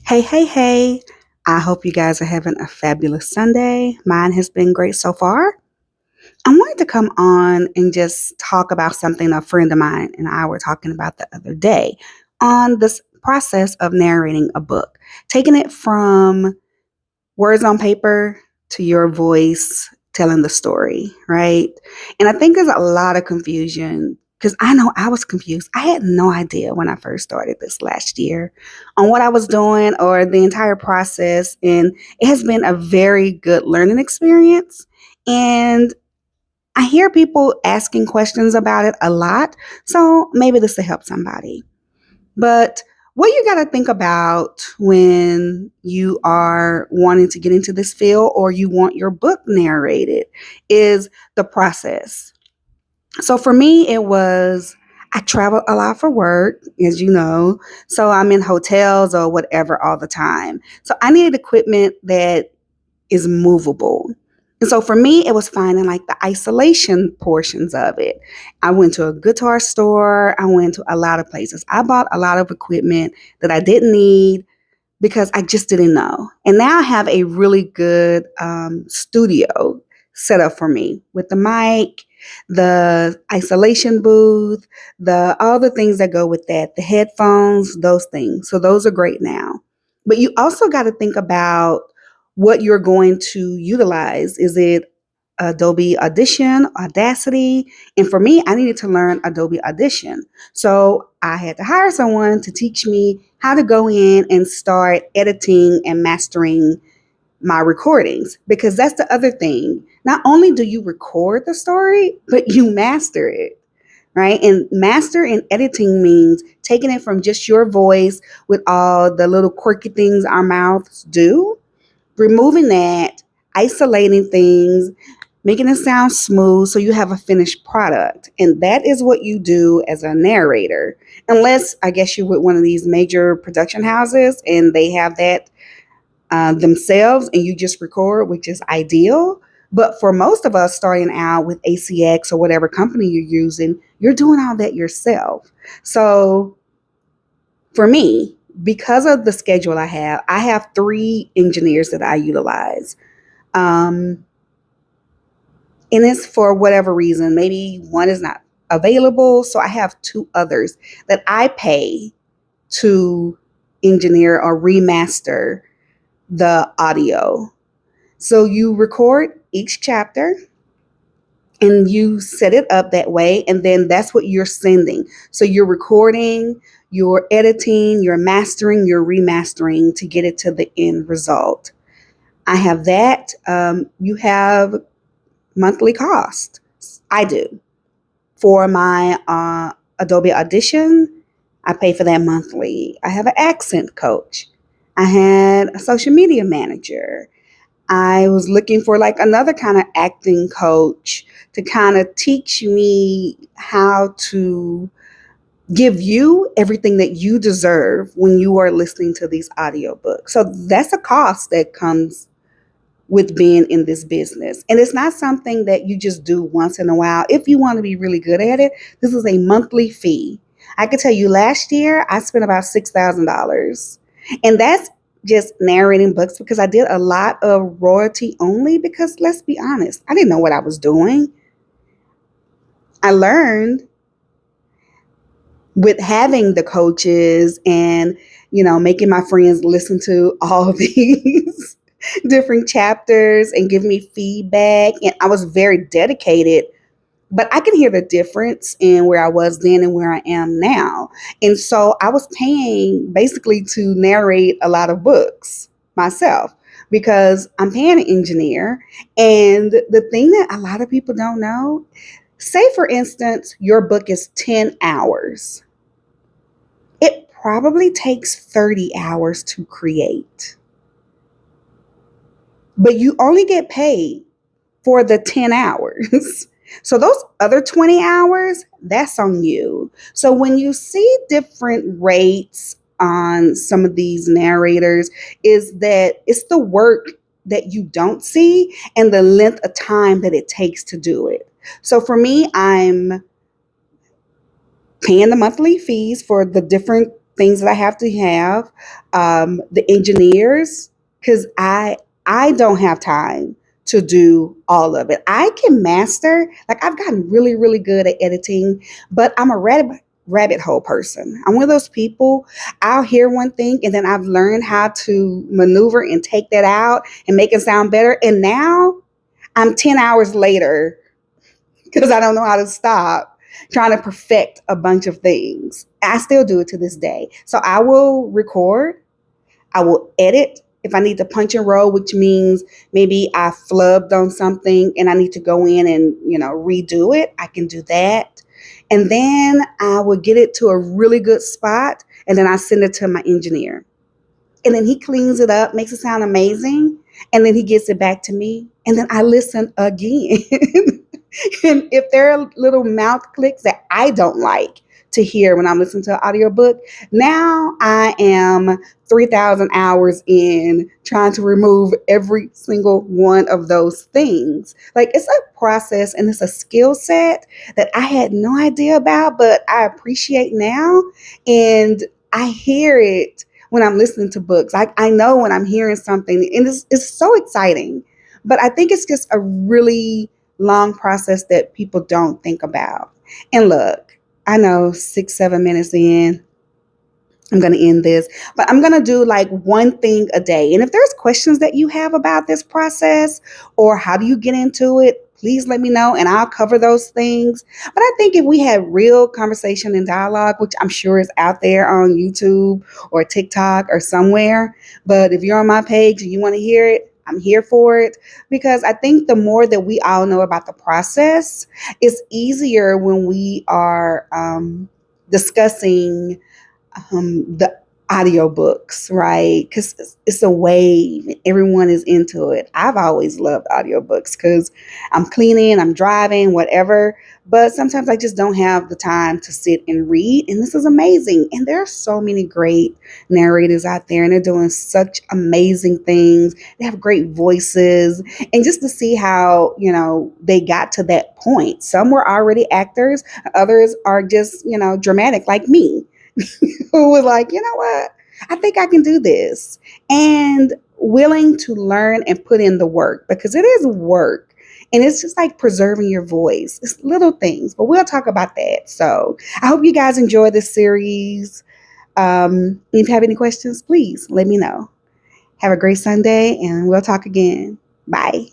Hey, hey, hey. I hope you guys are having a fabulous Sunday. Mine has been great so far. I wanted to come on and just talk about something a friend of mine and I were talking about the other day on this process of narrating a book, taking it from words on paper to your voice telling the story, right? And I think there's a lot of confusion because I know I was confused. I had no idea when I first started this last year on what I was doing or the entire process. And it has been a very good learning experience. And I hear people asking questions about it a lot. So maybe this will help somebody. But what you got to think about when you are wanting to get into this field or you want your book narrated is the process. So for me, I travel a lot for work, as you know. So I'm in hotels or whatever all the time. So I needed equipment that is movable. And so for me, it was finding like the isolation portions of it. I went to a guitar store. I went to a lot of places. I bought a lot of equipment that I didn't need because I just didn't know. And now I have a really good studio set up for me with the mic, the isolation booth, the all the things that go with that, the headphones, those things. So those are great now. But you also got to think about what you're going to utilize. Is it Adobe Audition, Audacity? And for me, I needed to learn Adobe Audition. So I had to hire someone to teach me how to go in and start editing and mastering my recordings because that's the other thing. Not only do you record the story, but you master it, right? And master in editing means taking it from just your voice with all the little quirky things our mouths do, removing that, isolating things, making it sound smooth so you have a finished product. And that is what you do as a narrator. Unless, I guess, you're with one of these major production houses and they have that themselves and you just record, which is ideal. But for most of us starting out with ACX or whatever company you're using, you're doing all that yourself. So for me, because of the schedule I have three engineers that I utilize. Um, and it's for whatever reason. Maybe one is not available. So I have two others that I pay to engineer or remaster the audio. So you record each chapter and you set it up that way, and then that's what you're sending. So you're recording, you're editing, you're mastering, you're remastering to get it to the end result. I have that. You have monthly cost. I do. For my Adobe Audition, I pay for that monthly. I have an accent coach. I had a social media manager. I was looking for like another kind of acting coach to kind of teach me how to give you everything that you deserve when you are listening to these audiobooks. So that's a cost that comes with being in this business. And it's not something that you just do once in a while. If you want to be really good at it, this is a monthly fee. I could tell you last year I spent about $6,000. And that's just narrating books because I did a lot of royalty only because let's be honest, I didn't know what I was doing. I learned with having the coaches and, making my friends listen to all these different chapters and give me feedback. And I was very dedicated, but I can hear the difference in where I was then and where I am now. And so I was paying basically to narrate a lot of books myself because I'm paying an engineer. And the thing that a lot of people don't know, say for instance, your book is 10 hours. It probably takes 30 hours to create, but you only get paid for the 10 hours. So those other 20 hours, that's on you. So when you see different rates on some of these narrators, is that it's the work that you don't see and the length of time that it takes to do it. So for me, I'm paying the monthly fees for the different things that I have to have, the engineers, because I don't have time to do all of it. I can master, like I've gotten really, really good at editing, but I'm a rabbit hole person. I'm one of those people, I'll hear one thing and then I've learned how to maneuver and take that out and make it sound better. And now I'm 10 hours later because I don't know how to stop trying to perfect a bunch of things. I still do it to this day. So I will record, I will edit if I need to punch and roll, which means maybe I flubbed on something and I need to go in and, redo it. I can do that. And then I will get it to a really good spot and then I send it to my engineer. And then he cleans it up, makes it sound amazing, and then he gets it back to me. And then I listen again. And if there are little mouth clicks that I don't like to hear when I'm listening to an audiobook, now I am 3,000 hours in trying to remove every single one of those things. Like it's a process and it's a skill set that I had no idea about, but I appreciate now. And I hear it when I'm listening to books. I know when I'm hearing something, and it's so exciting. But I think it's just a really long process that people don't think about. And look, I know 6, 7 minutes in, I'm going to end this, but I'm going to do like one thing a day. And if there's questions that you have about this process or how do you get into it, please let me know and I'll cover those things. But I think if we had real conversation and dialogue, which I'm sure is out there on YouTube or TikTok or somewhere, but if you're on my page and you want to hear it, I'm here for it because I think the more that we all know about the process, it's easier when we are discussing the audiobooks, right? Because it's a wave. Everyone is into it. I've always loved audiobooks because I'm cleaning, I'm driving, whatever. But sometimes I just don't have the time to sit and read. And this is amazing. And there are so many great narrators out there, and they're doing such amazing things. They have great voices. And just to see how, they got to that point. Some were already actors, others are just, dramatic like me. Who was like, you know what? I think I can do this. And willing to learn and put in the work because it is work. And it's just like preserving your voice. It's little things, but we'll talk about that. So I hope you guys enjoy this series. If you have any questions, please let me know. Have a great Sunday and we'll talk again. Bye.